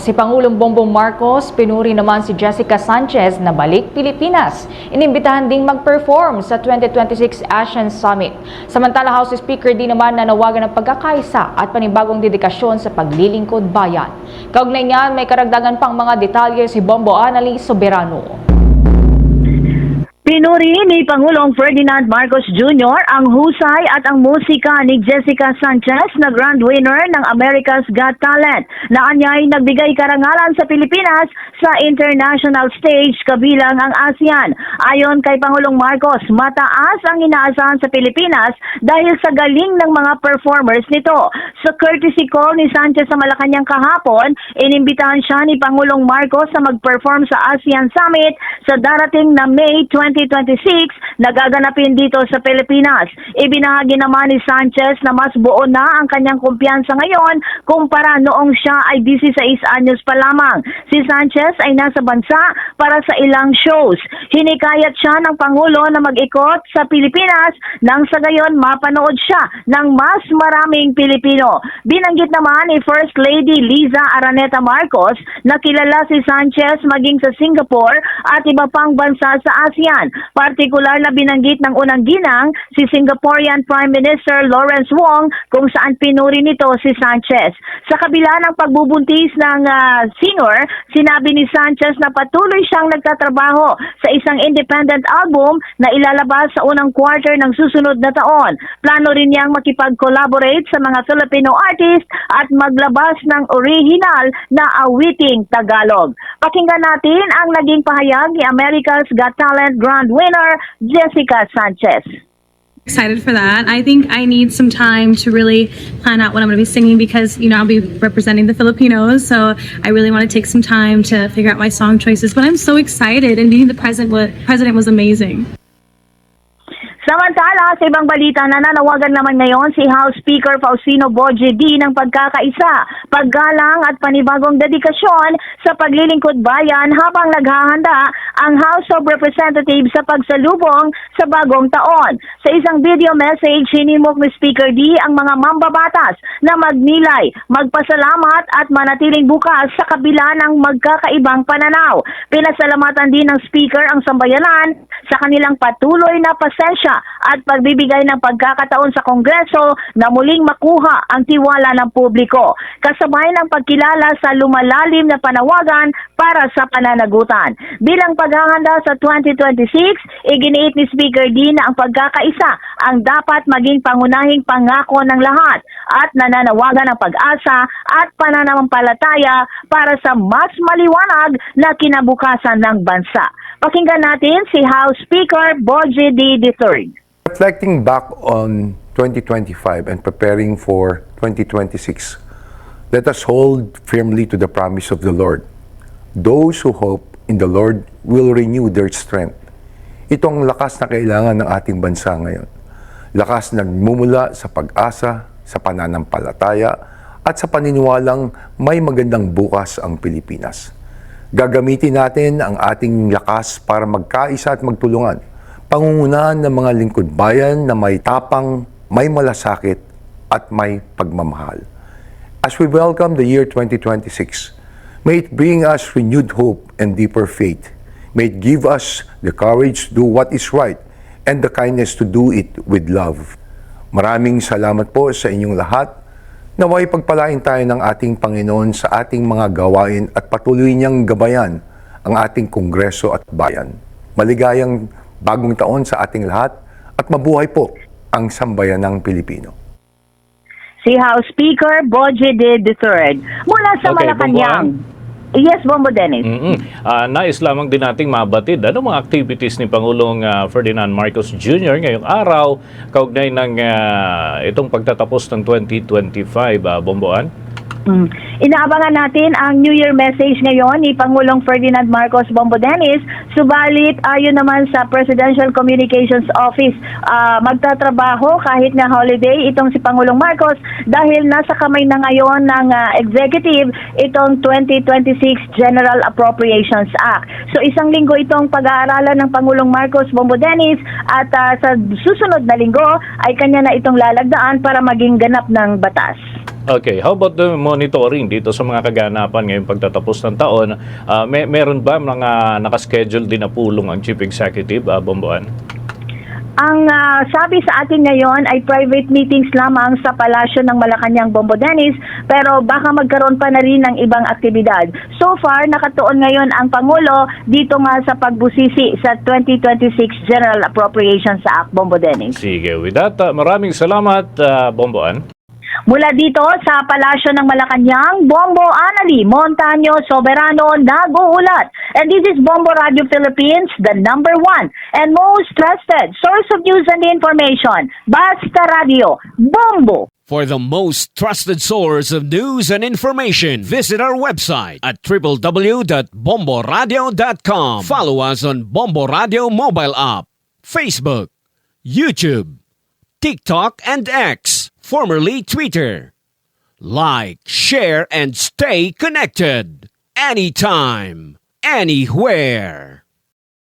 Si Pangulong Bongbong Marcos, pinuri naman si Jessica Sanchez na balik Pilipinas. Inimbitahan ding mag-perform sa 2026 Asian Summit. Samantala, House Speaker din naman nanawagan ng pagkakaisa at panibagong dedikasyon sa paglilingkod bayan. Kaugnay niyan, may karagdagan pang mga detalye si Bombo Annalise Soberano. Pinuri ni Pangulong Ferdinand Marcos Jr. ang husay at ang musika ni Jessica Sanchez na grand winner ng America's Got Talent na anyay nagbigay karangalan sa Pilipinas sa international stage kabilang ang ASEAN. Ayon kay Pangulong Marcos, mataas ang inaasahan sa Pilipinas dahil sa galing ng mga performers nito. Sa courtesy call ni Sanchez sa Malacanang kahapon, inimbitahan siya ni Pangulong Marcos na mag-perform sa ASEAN Summit sa darating na May 2026 na gaganapin dito sa Pilipinas. Ibinahagi naman ni Sanchez na mas buo na ang kanyang kumpiyansa ngayon kumpara noong siya ay 16 anyos pa lamang. Si Sanchez ay nasa bansa para sa ilang shows. Hinikayat siya ng Pangulo na mag-ikot sa Pilipinas nang sa gayon mapanood siya ng mas maraming Pilipino. Binanggit naman ni First Lady Liza Araneta Marcos na kilala si Sanchez maging sa Singapore at iba pang bansa sa ASEAN. Partikular na binanggit ng unang ginang si Singaporean Prime Minister Lawrence Wong kung saan pinuri nito si Sanchez. Sa kabila ng pagbubuntis ng singer, sinabi ni Sanchez na patuloy siyang nagtatrabaho sa isang independent album na ilalabas sa unang quarter ng susunod na taon. Plano rin niyang makipag-collaborate sa mga Filipino artist at maglabas ng original na awiting Tagalog. Pakinggan natin ang naging pahayag ni America's Got Talent grand winner Jessica Sanchez. Excited for that. I think I need some time to really plan out what I'm going to be singing because, I'll be representing the Filipinos. So I really want to take some time to figure out my song choices. But I'm so excited, and meeting the president was amazing. Samantala, sa ibang balita, nananawagan naman ngayon si House Speaker Faustino Boje D ng pagkakaisa, paggalang at panibagong dedikasyon sa paglilingkod bayan habang naghahanda ang House of Representatives sa pagsalubong sa bagong taon. Sa isang video message, hinimok ni Speaker D ang mga mambabatas na magnilay, magpasalamat at manatiling bukas sa kabila ng magkakaibang pananaw. Pinasalamatan din ng Speaker ang sambayanan sa kanilang patuloy na pasensya at pagbibigay ng pagkakataon sa Kongreso na muling makuha ang tiwala ng publiko. Kasabay ng pagkilala sa lumalalim na panawagan para sa pananagutan. Bilang paghahanda sa 2026, iginiit ni Speaker D na ang pagkakaisa ang dapat maging pangunahing pangako ng lahat at nananawagan ng pag-asa at pananampalataya para sa mas maliwanag na kinabukasan ng bansa. Pakinggan natin si House Speaker Boje D. III. Reflecting back on 2025 and preparing for 2026, let us hold firmly to the promise of the Lord. Those who hope in the Lord will renew their strength. Ito ang lakas na kailangan ng ating bansa ngayon. Lakas na nagmumula sa pag-asa, sa pananampalataya, at sa paniniwalang may magandang bukas ang Pilipinas. Gagamitin natin ang ating lakas para magkaisa at magtulungan. Pangungunahan ng mga lingkod bayan na may tapang, may malasakit, at may pagmamahal. As we welcome the year 2026, may it bring us renewed hope and deeper faith. May it give us the courage to do what is right and the kindness to do it with love. Maraming salamat po sa inyong lahat. Naway pagpalain tayo ng ating Panginoon sa ating mga gawain at patuloy niyang gabayan ang ating Kongreso at bayan. Maligayang bagong taon sa ating lahat at mabuhay po ang sambayanang Pilipino. Si House Speaker Boje D. III. Mula sa Malacanang. Yes, Bombo Dennis. Nais lamang din nating mabatid mga activities ni Pangulong Ferdinand Marcos Jr. ngayong araw kaugnay ng itong pagtatapos ng 2025, Bomboan? Inaabangan natin ang New Year message ngayon ni Pangulong Ferdinand Marcos Bombo Dennis. Subalit ayon naman sa Presidential Communications Office, magtatrabaho kahit na holiday itong si Pangulong Marcos dahil nasa kamay na ngayon ng executive itong 2026 General Appropriations Act. So isang linggo itong pag-aaralan ng Pangulong Marcos Bombo Dennis at sa susunod na linggo ay kanya na itong lalagdaan para maging ganap ng batas. Okay, how about the monitoring dito sa mga kaganapan ngayong pagtatapos ng taon? Meron ba mga nakaschedule din na pulong ang Chief Executive, Bomboan? Ang sabi sa atin ngayon ay private meetings lamang sa palasyo ng Malacanang, Bombo Dennis, pero baka magkaroon pa na rin ng ibang aktibidad. So far, nakatuon ngayon ang Pangulo dito nga sa pagbusisi sa 2026 General Appropriations Act, Bombo Dennis. Sige, with that, maraming salamat, Bomboan. Mula dito sa Palasyo ng Malacanang, Bombo Anali Montaño Soberano nag-uulat. And this is Bombo Radio Philippines, the #1 and most trusted source of news and information. Basta Radio, Bombo. For the most trusted source of news and information, visit our website at www.bomboradio.com. Follow us on Bombo Radio mobile app, Facebook, YouTube, TikTok, and X, formerly Twitter. Like, share, and stay connected. Anytime, anywhere.